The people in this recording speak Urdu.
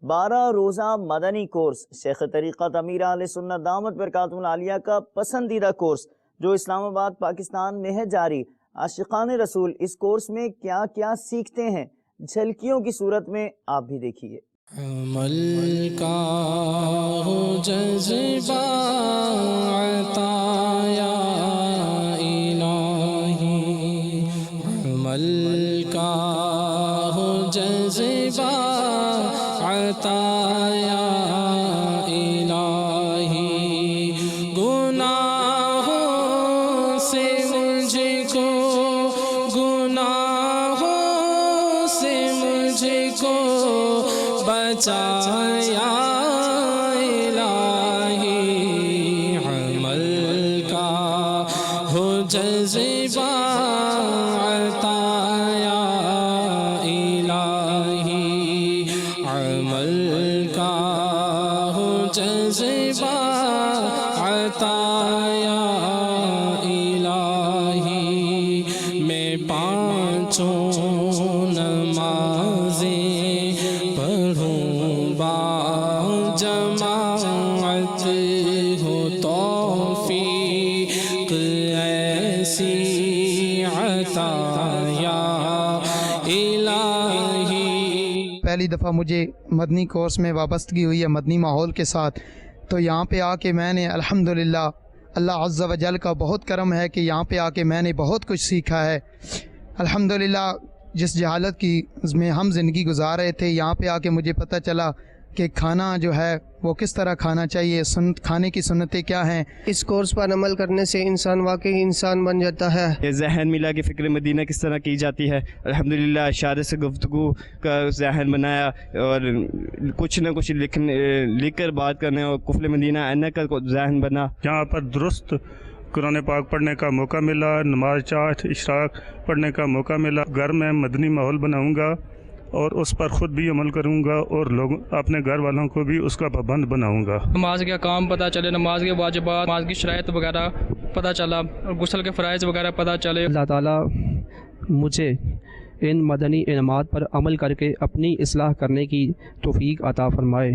12 روزہ مدنی کورس شیخ طریقت امیر اہل سنت دامت برکاتہ العالیہ کا پسندیدہ کورس جو اسلام آباد پاکستان میں ہے جاری۔ عاشقان رسول اس کورس میں کیا کیا سیکھتے ہیں، جھلکیوں کی صورت میں آپ بھی دیکھیے۔ عمل کا ہو جذبہ عطا یا الہی، عمل کا ہو جذبہ عطا یا الہی، گناہوں سے مجھ کو، گناہوں سے مجھ کو بچایا الہی، عمل کا ہو جذبہ عطا یا الہی، عمل کا ہو جذبہ عطا یا الہی، میں پانچوں نمازیں پڑھوں با جماعت، ہو توفیق ایسی عطا یا الہی۔ پہلی دفعہ مجھے مدنی کورس میں وابستگی ہوئی ہے مدنی ماحول کے ساتھ، تو یہاں پہ آ کے میں نے الحمدللہ اللہ عز و جل کا بہت کرم ہے کہ یہاں پہ آ کے میں نے بہت کچھ سیکھا ہے الحمدللہ۔ جس جہالت کی میں ہم زندگی گزار رہے تھے، یہاں پہ آ کے مجھے پتہ چلا کہ کھانا جو ہے وہ کس طرح کھانا چاہیے، کھانے کی سنتیں کیا ہیں۔ اس کورس پر عمل کرنے سے انسان واقعی انسان بن جاتا ہے۔ یہ ذہن ملا کہ فکر مدینہ کس طرح کی جاتی ہے، الحمدللہ اشارے سے گفتگو کا ذہن بنایا اور کچھ نہ کچھ لکھ کر بات کرنے، اور قفل مدینہ اینا کا ذہن بنا۔ یہاں پر درست قرآن پاک پڑھنے کا موقع ملا، نماز چاٹ اشراق پڑھنے کا موقع ملا۔ گھر میں مدنی ماحول بناؤں گا اور اس پر خود بھی عمل کروں گا اور لوگ اپنے گھر والوں کو بھی اس کا پابند بناؤں گا۔ نماز کے احکام پتہ چلے، نماز کے واجبات، نماز کی شرائط وغیرہ پتہ چلا، اور غسل کے فرائض وغیرہ پتہ چلے۔ اللہ تعالیٰ مجھے ان مدنی انعامات پر عمل کر کے اپنی اصلاح کرنے کی توفیق عطا فرمائے۔